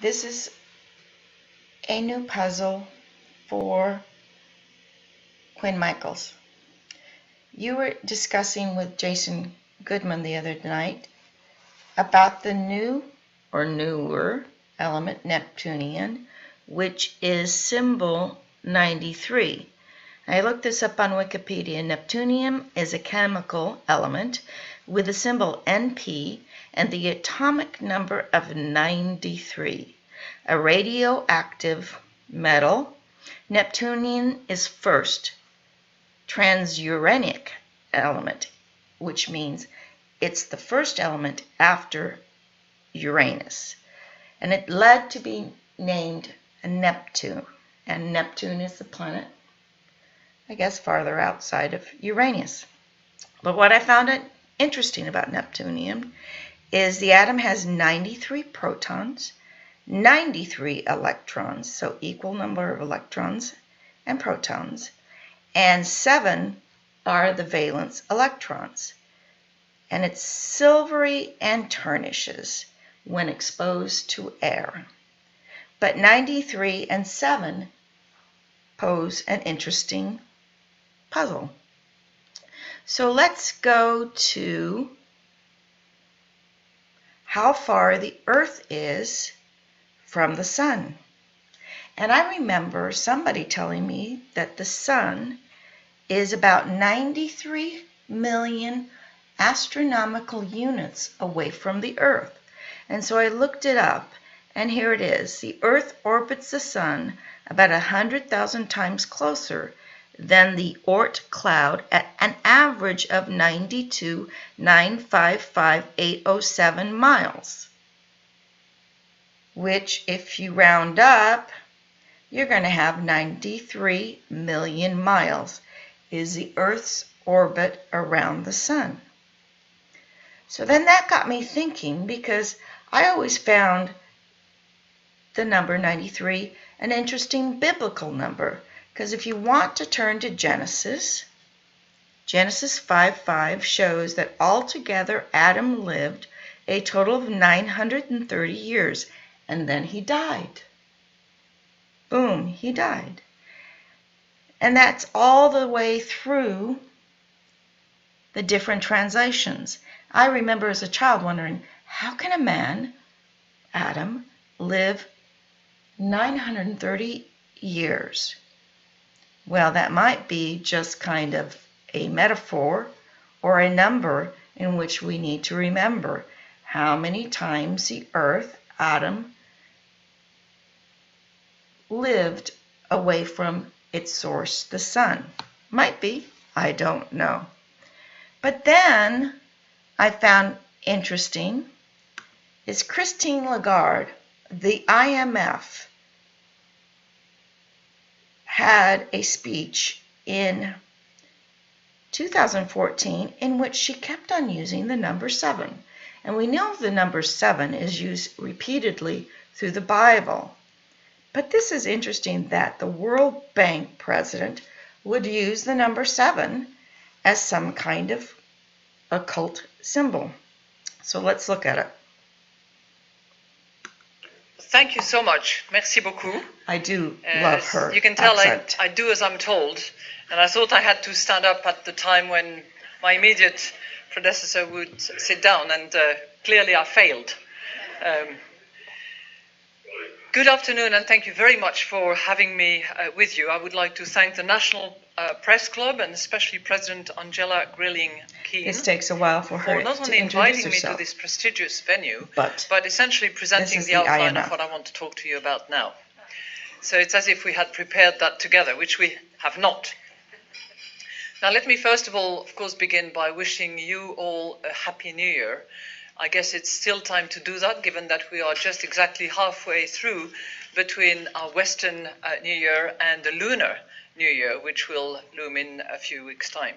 This is a new puzzle for Quinn Michaels. You were discussing with Jason Goodman the other night about the new or newer element Neptunium, which is symbol 93. I looked this up on Wikipedia. Neptunium is a chemical element with the symbol Np and the atomic number of 93. A radioactive metal, Neptunium is first transuranic element, which means it's the first element after Uranus. And it led to be named Neptune. And Neptune is the planet, I guess, farther outside of Uranus. But what I found interesting about Neptunium is the atom has 93 protons, 93 electrons, so equal number of electrons and protons, and 7 are the valence electrons. And it's silvery and tarnishes when exposed to air. But 93 and 7 pose an interesting puzzle. So let's go to how far the Earth is from the Sun. And I remember somebody telling me that the Sun is about 93 million astronomical units away from the Earth. And so I looked it up, and here it is. The Earth orbits the Sun about 100,000 times closer than the Oort cloud at an average of 92,955,807 miles, which, if you round up, you're going to have 93 million miles is the Earth's orbit around the Sun. So then that got me thinking, because I always found the number 93 an interesting biblical number. Because if you want to turn to Genesis 5:5 shows that altogether Adam lived a total of 930 years, and then he died. Boom, he died. And that's all the way through the different translations. I remember as a child wondering, how can a man, Adam, live 930 years? Well, that might be just kind of a metaphor or a number in which we need to remember how many times the Earth, Adam, lived away from its source, the Sun. Might be, I don't know. But then I found interesting is Christine Lagarde, the IMF, had a speech in 2014 in which she kept on using the number 7. And we know the number 7 is used repeatedly through the Bible. But this is interesting that the World Bank president would use the number 7 as some kind of occult symbol. So let's look at it. Thank you so much. Merci beaucoup. I do love her You can tell accent. I do as I'm told. And I thought I had to stand up at the time when my immediate predecessor would sit down, and clearly I failed. Good afternoon, and thank you very much for having me with you. I would like to thank the National Press Club, and especially President Angela Grilling-Keane. This takes a while for her not to only introduce inviting me herself. to this prestigious venue, but essentially presenting is the the outline IMF. of what I want to talk to you about now. So it's as if we had prepared that together, which we have not. Now, let me first of all, of course, begin by wishing you all a Happy New Year. I guess it's still time to do that, given that we are just exactly halfway through between our Western New Year and the Lunar New Year, which will loom in a few weeks' time.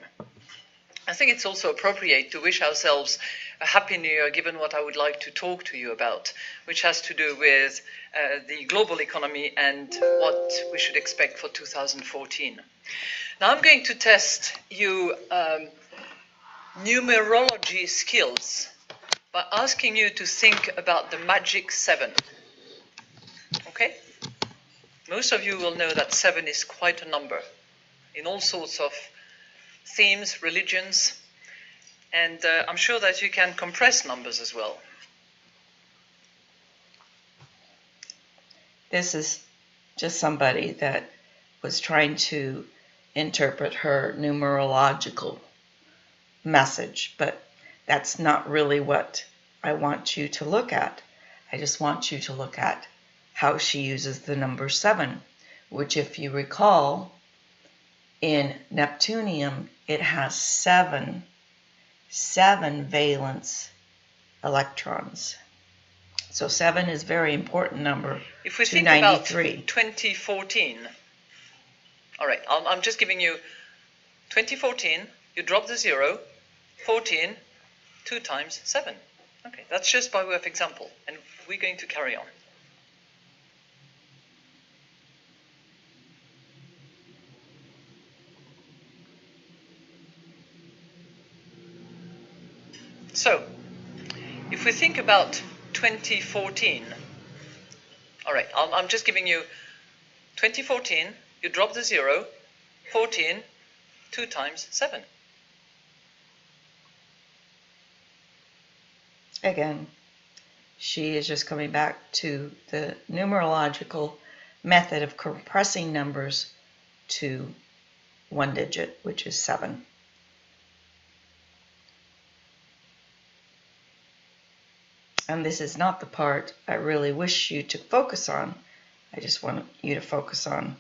I think it's also appropriate to wish ourselves a Happy New Year, given what I would like to talk to you about, which has to do with the global economy and what we should expect for 2014. Now, I'm going to test you numerology skills by asking you to think about the magic 7. Okay? Most of you will know that 7 is quite a number in all sorts of themes, religions, and I'm sure that you can compress numbers as well. This is just somebody that was trying to interpret her numerological message, but that's not really what I want you to look at. I just want you to look at how she uses the number 7, which, if you recall, in Neptunium, it has seven valence electrons. So 7 is a very important number. If we think about 2014, all right, I'm just giving you 2014, you drop the 0, 14, 2 times 7. Okay, that's just by way of example, and we're going to carry on. So, if we think about 2014, all right, I'm just giving you 2014, you drop the 0, 14, 2 times 7. Again, she is just coming back to the numerological method of compressing numbers to one digit, which is 7. And this is not the part I really wish you to focus on. I just want you to focus on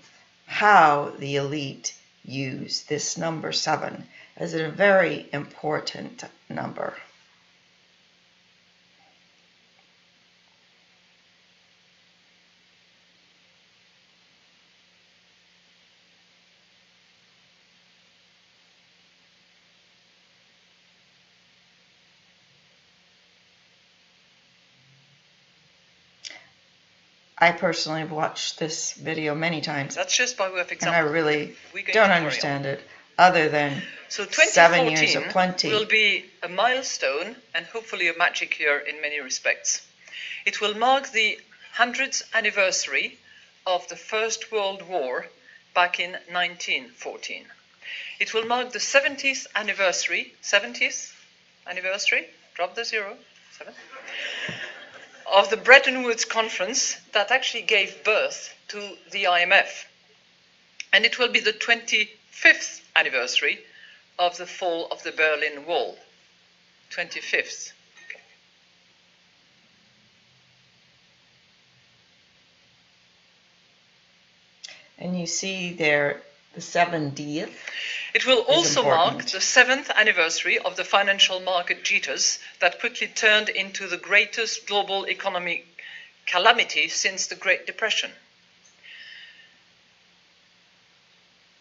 how the elite use this number 7 as a very important number. I personally have watched this video many times. That's just by way of example. And I really don't understand it, other than so 7 years of plenty. Will be a milestone and hopefully a magic year in many respects. It will mark the 100th anniversary of the First World War back in 1914. It will mark the 70th anniversary, drop the 0, 7, of the Bretton Woods Conference that actually gave birth to the IMF. And it will be the 25th anniversary of the fall of the Berlin Wall. 25th. Okay. And you see there the 70th. It will also mark the 7th anniversary of the financial market jitters that quickly turned into the greatest global economic calamity since the Great Depression.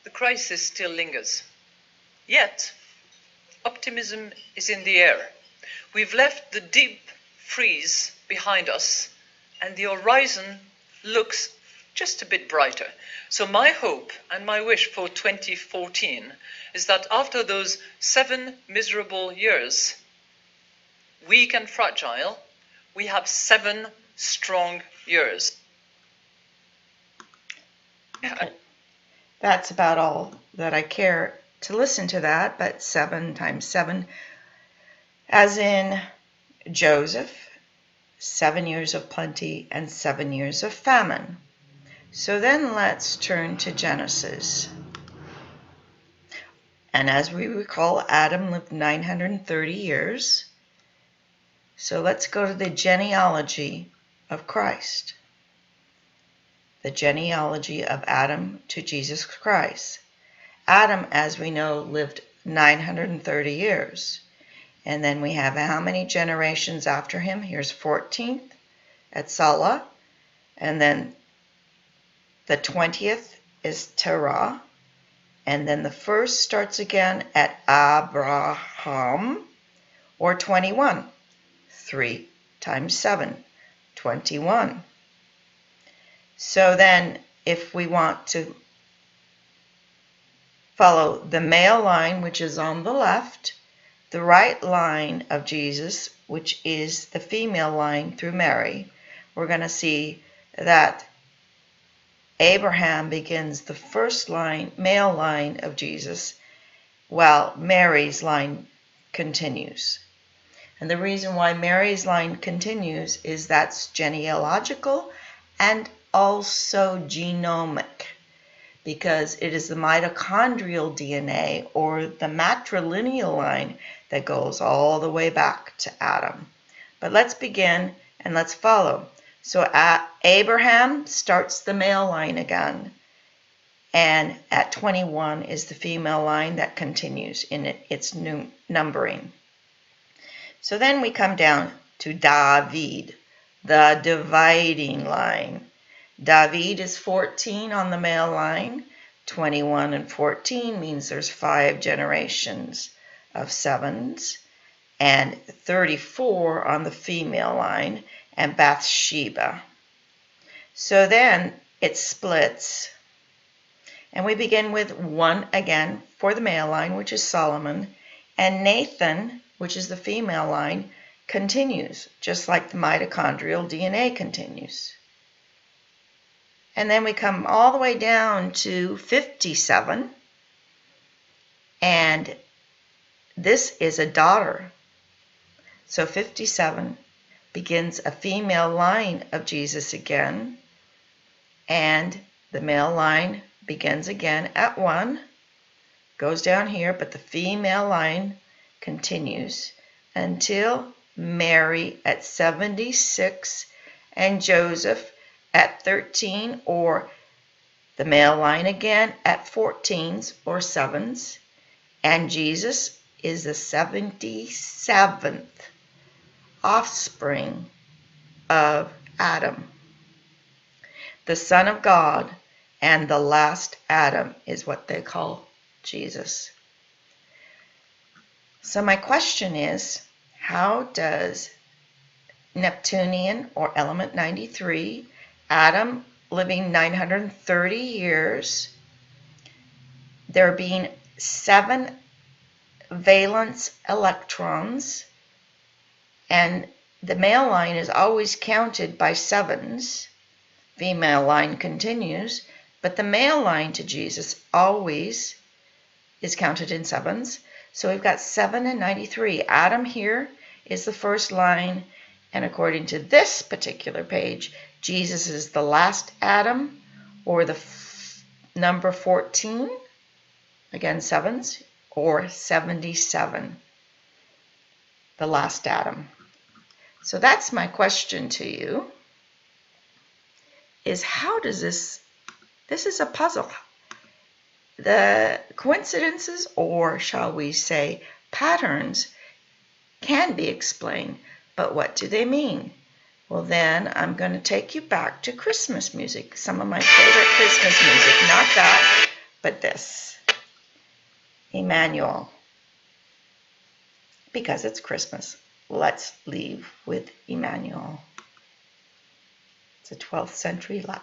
The crisis still lingers. Yet, optimism is in the air. We've left the deep freeze behind us, and the horizon looks just a bit brighter. So my hope and my wish for 2014 is that after those 7 miserable years, weak and fragile, we have 7 strong years. Okay. That's about all that I care to listen to that, but 7 times 7, as in Joseph, 7 years of plenty and 7 years of famine. So then let's turn to Genesis. And as we recall, Adam lived 930 years. So let's go to the genealogy of Christ. The genealogy of Adam to Jesus Christ. Adam, as we know, lived 930 years. And then we have how many generations after him? Here's 14th at Salah. And then the 20th is Terah. And then the first starts again at Abraham, or 21. 3 times 7, 21. So then, if we want to follow the male line, which is on the left, the right line of Jesus, which is the female line through Mary, we're going to see that Abraham begins the first line, male line of Jesus, while Mary's line continues. And the reason why Mary's line continues is that's genealogical and also genomic, because it is the mitochondrial DNA or the matrilineal line that goes all the way back to Adam. But let's begin and let's follow. So Abraham starts the male line again, and at 21 is the female line that continues in its new numbering. So then we come down to David, the dividing line. David is 14 on the male line. 21 and 14 means there's 5 generations of sevens, and 34 on the female line, and Bathsheba. So then it splits, and we begin with 1 again for the male line, which is Solomon, and Nathan, which is the female line, continues, just like the mitochondrial DNA continues. And then we come all the way down to 57, and this is a daughter. So 57 begins a female line of Jesus again, and the male line begins again at 1, goes down here, but the female line continues until Mary at 76 and Joseph at 13, or the male line again at 14s or 7s, and Jesus is the 77th offspring of Adam. The Son of God and the last Adam is what they call Jesus. So my question is, how does Neptunian or element 93, Adam living 930 years, there being 7 valence electrons, and the male line is always counted by 7s, female line continues, but the male line to Jesus always is counted in 7s. So we've got 7 and 93. Adam here is the first line, and according to this particular page, Jesus is the last Adam, or the number 14, again 7s, or 77, the last Adam. So that's my question to you, is how does this is a puzzle. The coincidences, or shall we say patterns, can be explained, but what do they mean? Well, then I'm going to take you back to Christmas music, some of my favorite Christmas music, not that, but this, Emmanuel, because it's Christmas. Let's leave with Emmanuel. It's a 12th century Latin.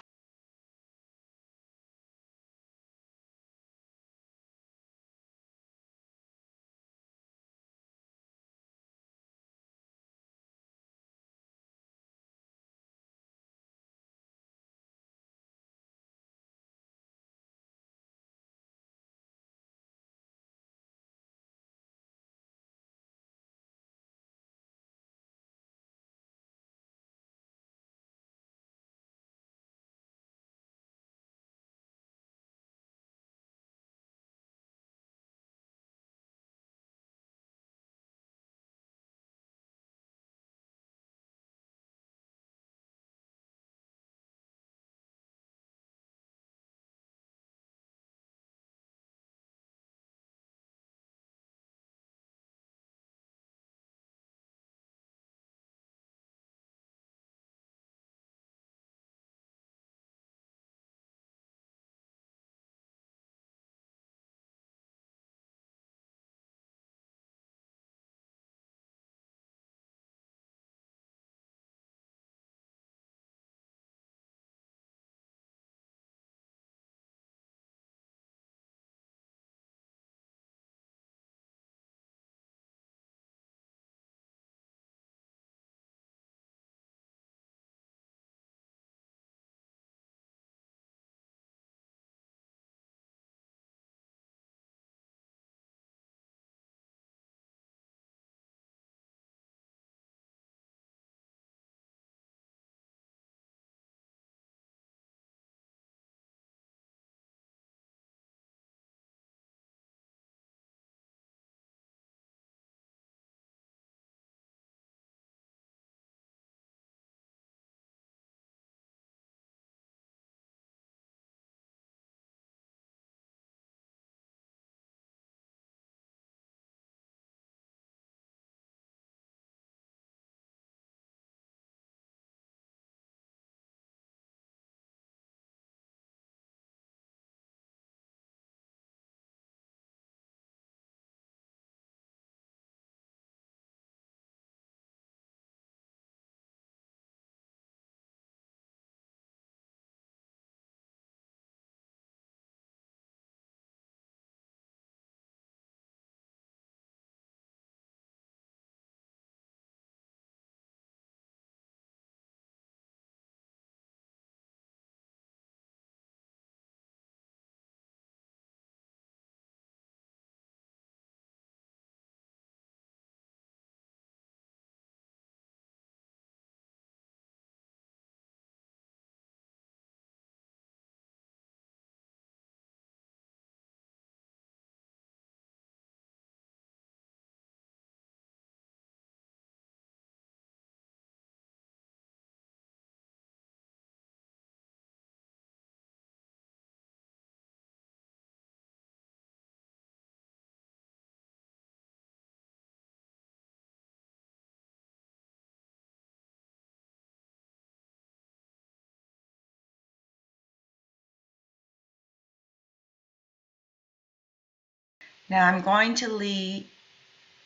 Now I'm going to leave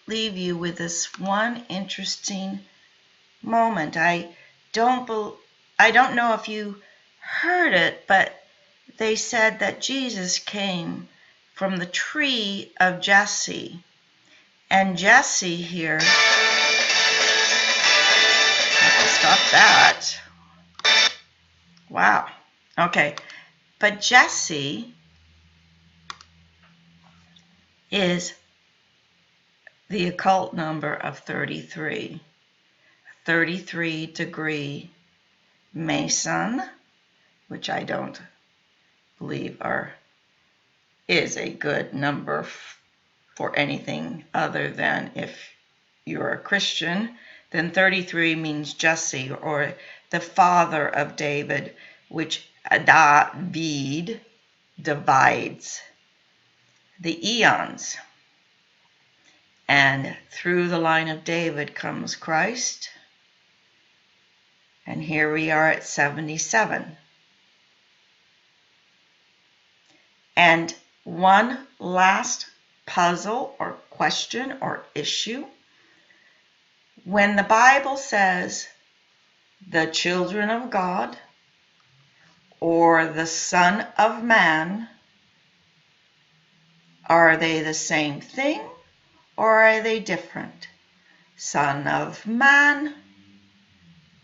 you with this one interesting moment. I don't know if you heard it, but they said that Jesus came from the tree of Jesse. And Jesse here, stop that. Wow. Okay. But Jesse is the occult number of 33. 33-degree Mason, which I don't believe is a good number for anything other than if you're a Christian. Then 33 means Jesse, or the father of David, which David divides the eons. And through the line of David comes Christ. And here we are at 77. And one last puzzle or question or issue. When the Bible says the children of God or the Son of Man, are they the same thing or are they different? Son of Man,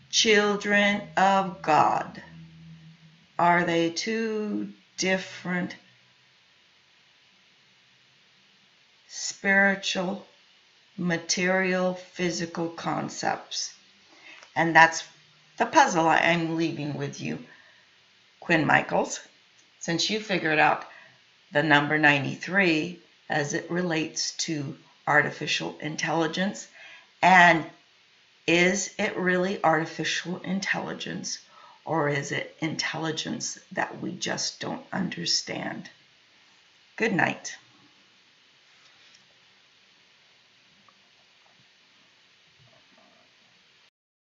children of God. Are they two different spiritual, material, physical concepts? And that's the puzzle I'm leaving with you, Quinn Michaels, since you figured out the number 93 as it relates to artificial intelligence. And is it really artificial intelligence, or is it intelligence that we just don't understand? Good night.